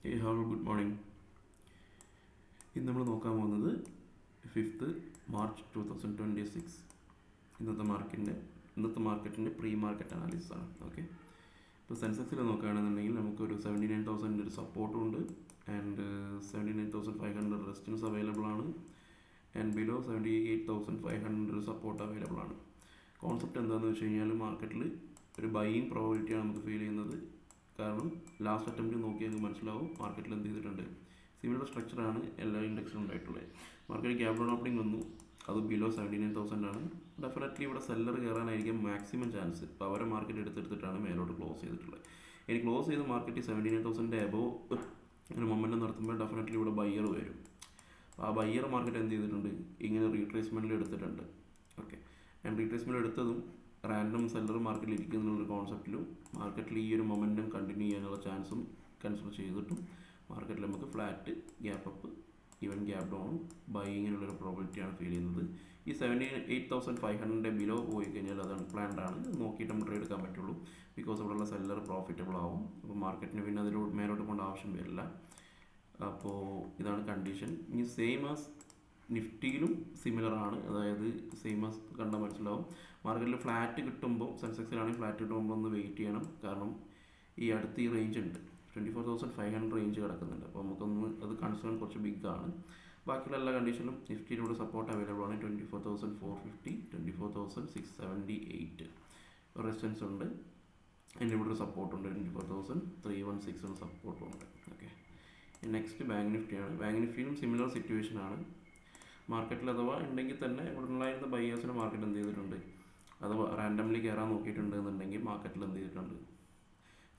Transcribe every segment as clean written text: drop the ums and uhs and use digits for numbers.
Hello good morning. ഇന്ന് നമ്മൾ നോക്കാൻ പോകുന്നത് 5th March 2026 ഇന്നത്തെ മാർക്കറ്റിൻ്റെ പ്രീ മാർക്കറ്റ് അനാലിസിസ് ആണ്. ഓക്കെ, ഇപ്പോൾ സെൻസെക്സിൽ നോക്കുകയാണെന്നുണ്ടെങ്കിൽ നമുക്കൊരു 79,000 ഒരു സപ്പോർട്ടും ഉണ്ട് ആൻഡ് 79,500 റെസിസ്റ്റൻസ് അവൈലബിൾ ആണ് ആൻഡ് ബിലോ 78,500 സപ്പോർട്ട് അവൈലബിൾ ആണ്. കോൺസെപ്റ്റ് എന്താണെന്ന് വെച്ച് കഴിഞ്ഞാൽ മാർക്കറ്റിൽ ഒരു ബൈയിങ് പ്രോബിലിറ്റിയാണ് നമുക്ക് ഫീൽ ചെയ്യുന്നത്. കാരണം ലാസ്റ്റ് അറ്റംപ്റ്റ് നോക്കി നമുക്ക് മനസ്സിലാവും മാർക്കറ്റിൽ എന്ത് ചെയ്തിട്ടുണ്ട്. സിമിലർ സ്ട്രക്ചറാണ് എല്ലാ ഇൻഡെക്സിലും ഉണ്ടായിട്ടുള്ളത്. മാർക്കറ്റ് ഗ്യാപ് ഡൗൺ ഓപ്പണിംഗ് വന്നു, അത് ബിലോ 79,000 ആണ്. ഡെഫിനറ്റ്ലി ഇവിടെ സെല്ലർ കയറാനായിരിക്കും മാക്സിമം ചാൻസ്. ഇപ്പോൾ അവരെ മാർക്കറ്റ് എടുത്തെടുത്തിട്ടാണ് മേലോട്ട് ക്ലോസ് ചെയ്തിട്ടുള്ളത്. ഇനി ക്ലോസ് ചെയ്ത് മാർക്കറ്റ് 79,000 എബോവ് ഒരു മൊമെൻറ്റം നടത്തുമ്പോൾ ഡെഫിനറ്റ്ലി ഇവിടെ ബയ്യർ വരും. ആ ബയ്യർ മാർക്കറ്റ് എന്ത് ചെയ്തിട്ടുണ്ട്, ഇങ്ങനെ റീട്രേസ്മെൻറ്റിൽ എടുത്തിട്ടുണ്ട്. ഓക്കെ, ആൻഡ് റീട്രേസ്മെൻറ്റ് എടുത്തതും റാൻഡം സെല്ലർ മാർക്കറ്റിൽ ഇരിക്കുന്നുള്ളൊരു കോൺസെപ്റ്റിലും മാർക്കറ്റിൽ ഈ ഒരു മൊമെൻറ്റം കണ്ടിന്യൂ ചെയ്യാനുള്ള ചാൻസും കൺസിഡർ ചെയ്തിട്ടും മാർക്കറ്റിൽ നമുക്ക് flat, gap up, even gap ഡൗണും ബൈയിങ്ങിനുള്ളൊരു പ്രോബിലിറ്റിയാണ് ഫീൽ ചെയ്യുന്നത്. ഈ 78,500 ബിലോ പോയി കഴിഞ്ഞാൽ അത് അൺപ്ലാൻഡ് ആണ്, നോക്കിയിട്ട് നമുക്ക് ട്രേഡ് എടുക്കാൻ പറ്റുള്ളൂ. ബിക്കോസ് ഇവിടെയുള്ള സെല്ലർ പ്രോഫിറ്റബിൾ ആവും. അപ്പോൾ മാർക്കറ്റിന് പിന്നെ അതിലോട്ട് മേലോട്ട് പോകേണ്ട ആവശ്യം വരില്ല. അപ്പോൾ ഇതാണ് കണ്ടീഷൻ. ഇനി സെയിം ആസ് നിഫ്റ്റിയിലും സിമിലർ ആണ്, അതായത് സെയിം ആസ് കണ്ടാൽ മനസ്സിലാവും. മാർക്കറ്റിൽ ഫ്ലാറ്റ് കിട്ടുമ്പോൾ, സെൻസെക്സിലാണെങ്കിൽ ഫ്ലാറ്റ് കിട്ടുമ്പോൾ ഒന്ന് വെയിറ്റ് ചെയ്യണം. കാരണം ഈ അടുത്ത് ഈ റേഞ്ച് ഉണ്ട്, 24,500 റേഞ്ച് കിടക്കുന്നുണ്ട്. അപ്പോൾ നമുക്കൊന്ന് അത് കൺസേൺ കുറച്ച് ബിഗ് ആണ്. ബാക്കിയുള്ള എല്ലാ കണ്ടീഷനും നിഫ്റ്റിയിലൂടെ സപ്പോർട്ട് അവൈലബിൾ ആണ്. 24,450, 24,678 റെസിസ്റ്റൻസ് ഉണ്ട്. അതിൻ്റെ ഇവിടെ ഒരു സപ്പോർട്ടുണ്ട്, 24,316 സപ്പോർട്ടുണ്ട്. ഓക്കെ, നെക്സ്റ്റ് ബാങ്ക് നിഫ്റ്റിയാണ്. ബാങ്ക് നിഫ്റ്റിയിലും സിമിലർ സിറ്റുവേഷൻ ആണ്. മാർക്കറ്റിൽ അഥവാ ഉണ്ടെങ്കിൽ തന്നെ ഇവിടെ ഉണ്ടായിരുന്ന ബയ്യേഴ്സിന് മാർക്കറ്റ് എന്ത് ചെയ്തിട്ടുണ്ട്, അഥവാ റാൻഡംലി കയറാൻ നോക്കിയിട്ടുണ്ട് എന്നുണ്ടെങ്കിൽ മാർക്കറ്റിൽ എന്ത് ചെയ്തിട്ടുണ്ട്,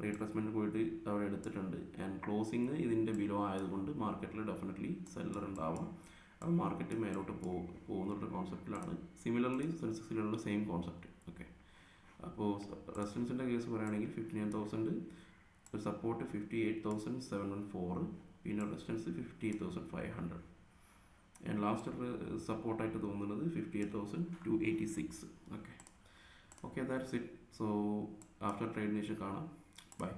റീട്രേസ്മെൻറ്റ് പോയിട്ട് അവിടെ എടുത്തിട്ടുണ്ട്. ആൻഡ് ക്ലോസിങ് ഇതിൻ്റെ ബിലോ ആയതുകൊണ്ട് മാർക്കറ്റിൽ ഡെഫിനറ്റ്ലി സെല്ലർ ഉണ്ടാവാം. അപ്പോൾ മാർക്കറ്റ് മേലോട്ട് പോകുന്നുള്ള കോൺസെപ്റ്റിലാണ്. സിമിലർലി സെൻസെക്സിലുള്ള സെയിം കോൺസെപ്റ്റ്. ഓക്കെ, അപ്പോൾ റെസിസ്റ്റൻസിൻ്റെ കേസ് പറയുകയാണെങ്കിൽ 59,000, ഒരു സപ്പോർട്ട് 58,714, പിന്നെ റെസിസ്റ്റൻസ് 58,500. ആൻഡ് ലാസ്റ്റ് സപ്പോർട്ടായിട്ട് തോന്നുന്നത് 58,286. Okay, that's it. So after ട്രേഡിന് ശേഷം കാണാം. ബൈ.